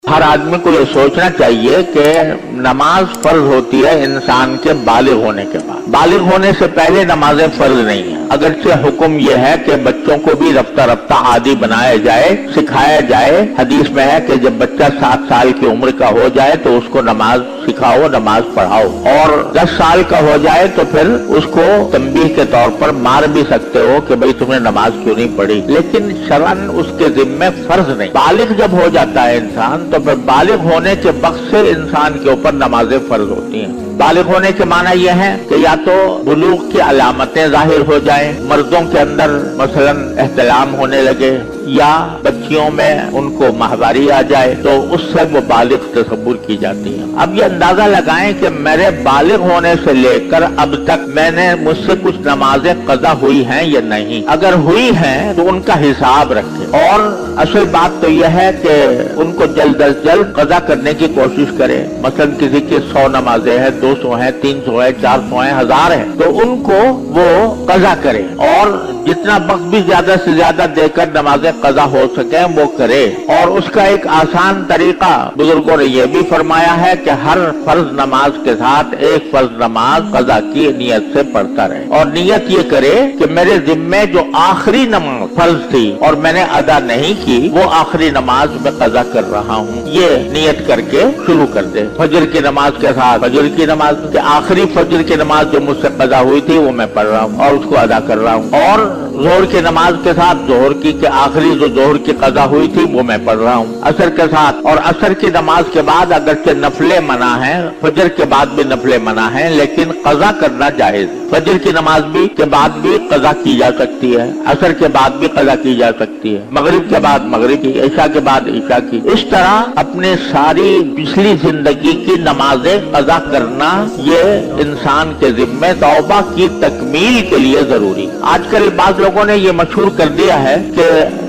हर आदमी को ये सोचना चाहिए कि नमाज फर्ज होती है इंसान के बालिग होने के बाद। बालिग होने से पहले नमाजें फर्ज नहीं है। अगरचे हुक्म यह है कि बच्चों को भी रफ्ता रफ्ता आदी बनाया जाए, सिखाया जाए। हदीस में है कि जब बच्चा 7 साल की उम्र का हो जाए तो उसको नमाज सिखाओ, नमाज पढ़ाओ, और 10 साल का हो जाए तो फिर उसको तंबीह के तौर पर मार भी सकते हो कि भाई तुमने नमाज क्यों नहीं पढ़ी, लेकिन शरअन उसके जिम्मे फर्ज नहीं। बालिग जब हो जाता है इंसान तो फिर बालिग होने के वक्त से इंसान के ऊपर नमाजें फर्ज होती हैं। बालिग होने के माना यह है कि या तो बुलूग की अलामतें जाहिर हो जाएं, मर्दों के अंदर मसलन एहतलाम होने लगे, या बच्चियों में उनको माहवारी आ जाए, तो उससे वो बालिग तसव्वुर की जाती है। अब ये अंदाजा लगाएं कि मेरे बालिग होने से लेकर अब तक मुझसे कुछ नमाजें कज़ा हुई हैं या नहीं। अगर हुई हैं तो उनका हिसाब रखें, और असल बात तो यह है कि उनको जल्द अज जल्द कज़ा करने की कोशिश करें। मसलन किसी की 100 नमाजें हैं, 200 हैं, 300 है, 400 है, 1000 है, तो उनको वो कज़ा करें, और जितना वक्त भी ज्यादा से ज्यादा देकर नमाजें कज़ा हो सके वो करे। और उसका एक आसान तरीका बुजुर्गों ने यह भी फरमाया है कि हर फर्ज नमाज के साथ एक फर्ज नमाज कज़ा की नियत से पढ़ता रहे, और नियत ये करे कि मेरे जिम्मे जो आखिरी नमाज फर्ज थी और मैंने अदा नहीं की, वो आखिरी नमाज मैं कज़ा कर रहा हूँ, ये नियत करके शुरू कर दे। फजर की नमाज के साथ फजर की नमाज के आखिरी फजर की नमाज जो मुझसे कज़ा हुई थी वो मैं पढ़ रहा हूँ और उसको अदा कर रहा हूँ, और जोहर की नमाज के साथ जोहर की के आखिरी जो जोहर की कज़ा हुई थी वो मैं पढ़ रहा हूँ। असर के साथ और असर की नमाज के बाद अगरचे नफले मना है, फजर के बाद भी नफले मना है, लेकिन कज़ा करना जायज। फजर की नमाज भी के बाद भी कज़ा की जा सकती है, असर के बाद भी कज़ा की जा सकती है, मगरिब के बाद मगरिब की, ईशा के बाद ईशा की। इस तरह अपने सारी पिछली जिंदगी की नमाजें कज़ा करना ये इंसान के जिम्मे तौबा की तकमील के लिए जरूरी। आजकल बात लोगों ने ये मशहूर कर दिया है कि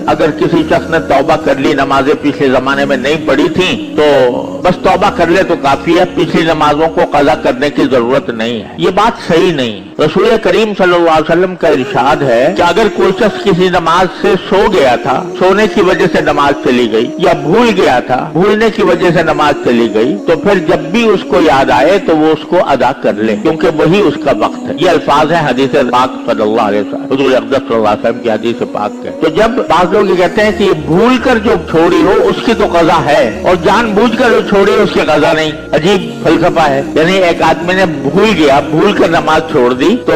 अगर किसी शख्स ने तौबा कर ली, नमाजें पिछले जमाने में नहीं पढ़ी थी, तो बस तौबा कर ले तो काफी है, पिछली नमाजों को कज़ा करने की जरूरत नहीं है। ये बात सही नहीं। रसूल करीम सल्लल्लाहु अलैहि वसल्लम का इरशाद है कि अगर कोई शख्स किसी नमाज से सो गया था, सोने की वजह से नमाज चली गई, या भूल गया था, भूलने की वजह से नमाज चली गई, तो फिर जब भी उसको याद आए तो वो उसको अदा कर ले, क्योंकि वही उसका वक्त है। ये अल्फाज है हदीस पाक सल्लल्लाहु अलैहि वसल्लम, हुज़ूर अक़दस सल्लल्लाहु अलैहि वसल्लम की हदीस पाक है। तो जब बाज़ लोग ये कहते हैं कि भूल कर जो छोड़ी हो उसकी तो कज़ा है, और जानबूझकर जो छोड़ी हो उसकी कज़ा नहीं, अजीब फलसफा है। यानी एक आदमी ने भूल गया, भूल कर नमाज छोड़ दी, तो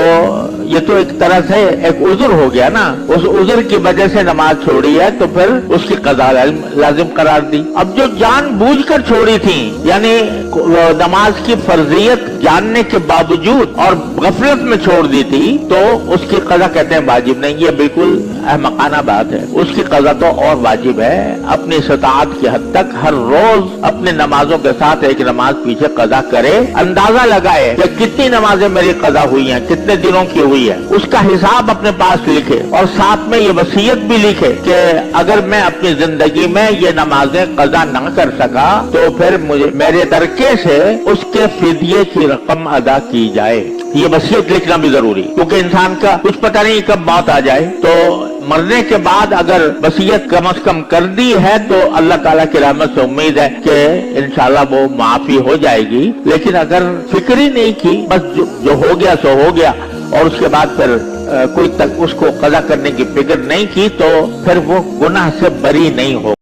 ये तो एक तरह से एक उज़्र हो गया ना, उस उज़्र की वजह से नमाज छोड़ी है, तो फिर उसकी कज़ा लाजिम करार दी। अब जो जानबूझकर छोड़ी थी, यानी नमाज की फर्जियत जानने के बावजूद और गफलत में छोड़ दी थी, तो उसकी कज़ा कहते हैं वाजिब नहीं। ये बिल्कुल अहमकाना बात है। उसकी कज़ा तो और वाजिब है। अपनी इस्ताअत की हद तक हर रोज अपने नमाजों के साथ एक नमाज पीछे कज़ा करे, अंदाजा लगाए कि कितनी नमाजें मेरी कज़ा हुई हैं, कितने दिनों की हुई है, उसका हिसाब अपने पास लिखे, और साथ में ये वसीयत भी लिखे कि अगर मैं अपनी जिंदगी में ये नमाजें कज़ा न कर सका तो फिर मुझे मेरे तरके से उसके फिदिये की रकम अदा की जाए। ये वसीयत लिखना भी जरूरी, क्योंकि इंसान का कुछ पता नहीं कब मौत आ जाए। तो मरने के बाद अगर वसीयत कम से कम कर दी है तो अल्लाह ताला की रहमत से उम्मीद है कि इंशाल्लाह वो माफी हो जाएगी। लेकिन अगर फिक्र ही नहीं की, बस जो हो गया सो हो गया, और उसके बाद फिर कोई तक उसको कज़ा करने की फिक्र नहीं की, तो फिर वो गुनाह से बरी नहीं हो।